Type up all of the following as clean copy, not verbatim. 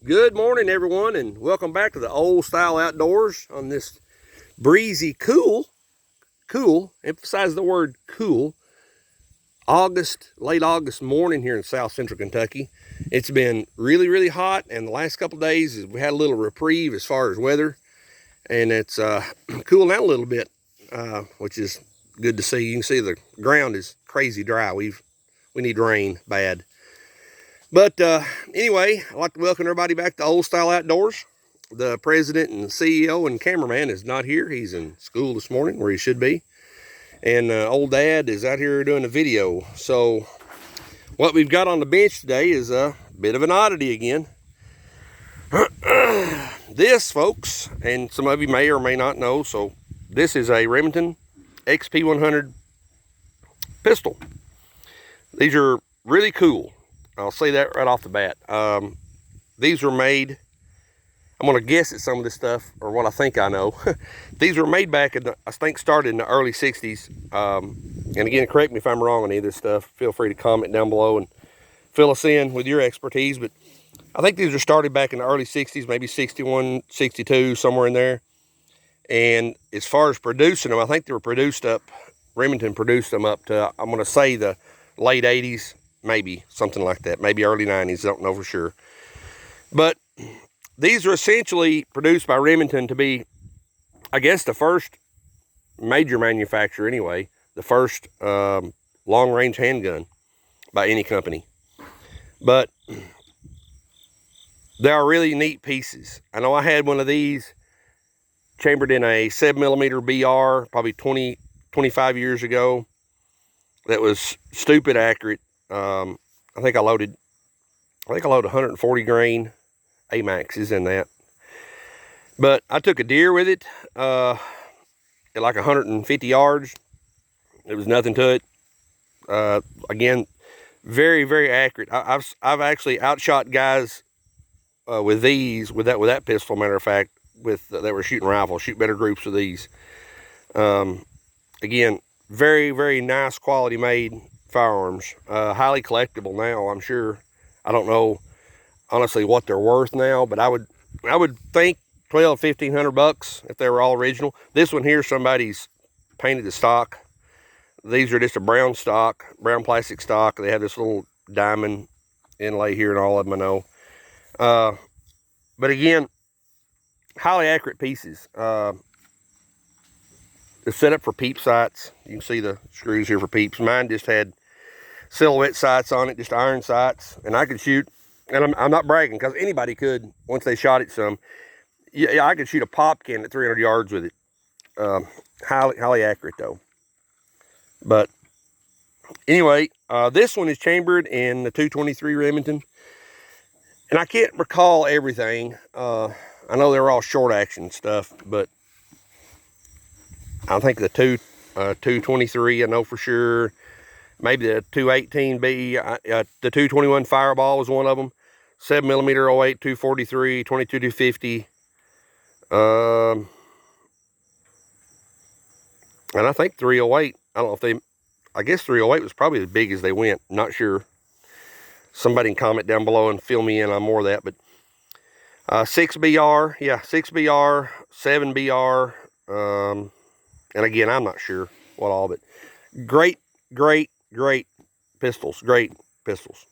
Good morning, everyone, and welcome back to the Old Style Outdoors on this breezy, cool, emphasize the word cool, late August morning here in South Central Kentucky. It's been really hot, and the last couple of days we had a little reprieve as far as weather, and it's cooling out a little bit, which is good to see. You can see the ground is crazy dry. We need rain bad. But anyway, I'd like to welcome everybody back to Old Style Outdoors. The president and CEO and cameraman is not here. He's in school this morning, where he should be. And old dad is out here doing a video. So what we've got on the bench today is a bit of an oddity again. This, folks, and some of you may or may not know, so this is a Remington XP100 pistol. These are really cool. I'll say that right off the bat. These were made, I'm going to guess at some of this stuff, or what I think I know. These were made back in I think started in the early 60s. And again, correct me if I'm wrong on any of this stuff. Feel free to comment down below and fill us in with your expertise. But I think these were started back in the early 60s, maybe 61, 62, somewhere in there. And as far as producing them, I think they were Remington produced them up to, I'm going to say, the late 80s. Maybe something like that, maybe early 90s, don't know for sure. But these are essentially produced by Remington to be, I guess, the first major manufacturer anyway, the first long-range handgun by any company. But they are really neat pieces. I know I had one of these chambered in a 7mm BR probably 25 years ago that was stupid accurate. I think I loaded 140 grain AMAXs in that. But I took a deer with it at like 150 yards. There was nothing to it. Again, very accurate. I've actually outshot guys with that pistol. Matter of fact, that were shooting rifles, shoot better groups with these. Again, very nice quality made firearms, highly collectible now, I'm sure. I don't know honestly what they're worth now, but I would think $1,200-1,500 if they were all original. This one here, somebody's painted the stock. These are just a brown plastic stock. They have this little diamond inlay here and all of them, I know. But again, highly accurate pieces. They're set up for peep sights. You can see the screws here for peeps. Mine just had silhouette sights on it, just iron sights, and I could shoot, and I'm not bragging, because anybody could once they shot it some. Yeah, I could shoot a pop can at 300 yards with it. Highly accurate though. But anyway, this one is chambered in the 223 Remington, and I can't recall everything. I know they're all short action stuff, but I think the 223 I know for sure. Maybe the 218B, the 221 Fireball was one of them. 7mm 08, 243, 22 250. And I think 308. I don't know if I guess 308 was probably as big as they went. Not sure. Somebody can comment down below and fill me in on more of that. But 6BR, yeah, 6BR, 7BR. And again, I'm not sure what all, but great pistols. Great pistols.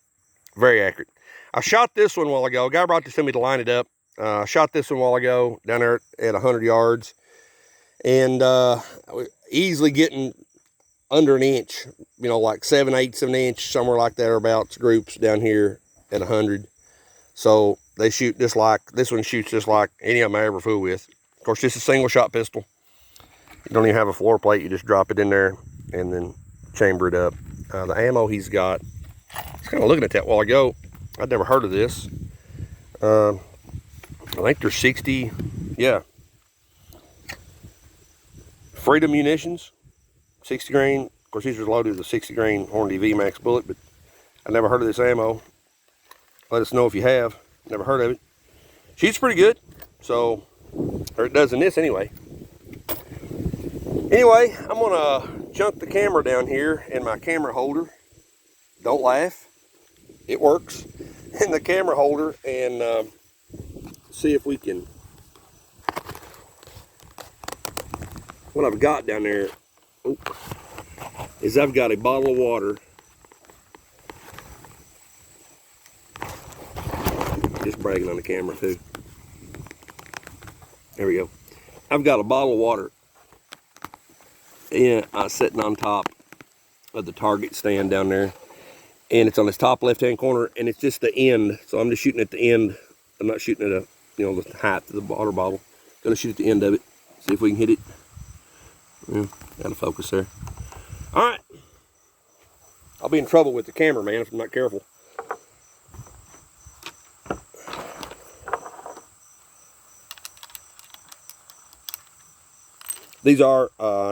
Very accurate. I shot this one a while ago. A guy brought this to me to line it up. I shot this one a while ago down there at 100 yards. And I was easily getting under an inch, you know, like 7/8 of an inch, somewhere like that, or about groups down here at 100. So they shoot just like, this one shoots just like any of them I ever fool with. Of course, this is a single shot pistol. You don't even have a floor plate. You just drop it in there and then chamber it up. The ammo he's got, I was kind of looking at that a while ago. I'd never heard of this. I think they're 60, yeah. Freedom Munitions, 60 grain. Of course, these are loaded with a 60 grain Hornady VMAX bullet, but I never heard of this ammo. Let us know if you have. Never heard of it. Shoots pretty good, so, or it does in this anyway. Anyway, I'm gonna chunk the camera down here in my camera holder. Don't laugh, it works. In the camera holder, and see if we can, what I've got down there is I've got a bottle of water. Just bragging on the camera too. There we go. I've got a bottle of water, and I'm sitting on top of the target stand down there, and it's on this top left-hand corner, and it's just the end. So I'm just shooting at the end. I'm not shooting at the height of the water bottle. Gonna shoot at the end of it. See if we can hit it. Yeah, out of focus there. All right. I'll be in trouble with the camera, man, if I'm not careful. These are,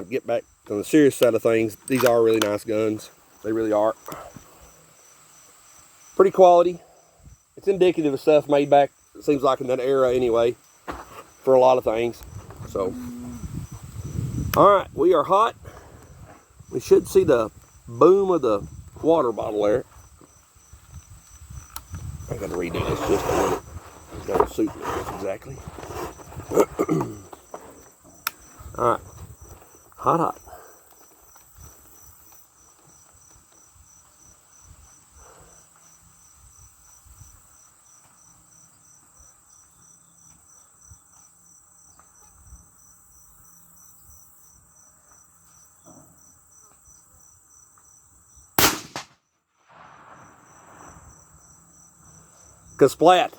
get back on the serious side of things, these are really nice guns. They really are. Pretty quality. It's indicative of stuff made back, it seems like, in that era anyway, for a lot of things. So, all right, we are hot. We should see the boom of the water bottle there. I gotta redo this just a minute. It doesn't suit me exactly. All right, hot. Splat.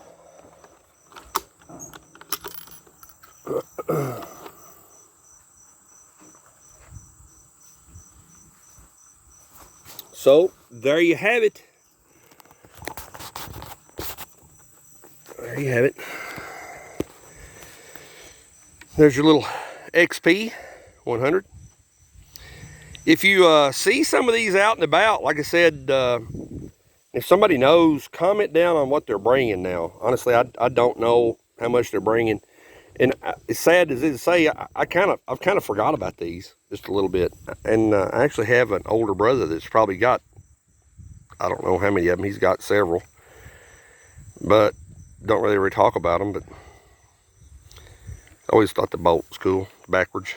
So there you have it. There you have it. There's your little XP100. If you see some of these out and about, like I said, if somebody knows, comment down on what they're bringing now. Honestly, I don't know how much they're bringing. And it's sad as it is to say, I've kind of forgot about these just a little bit. And I actually have an older brother that's probably got, I don't know how many of them. He's got several, but don't really ever talk about them. But I always thought the bolt was cool, backwards.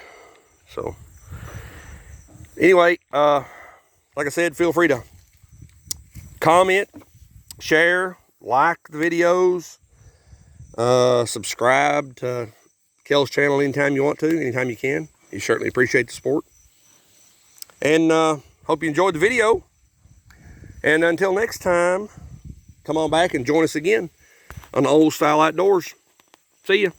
So anyway, like I said, feel free to comment, share, like the videos. Subscribe to Kel's channel anytime you want to, anytime you can. You certainly appreciate the support. And hope you enjoyed the video. And until next time, come on back and join us again on the Old Style Outdoors. See ya.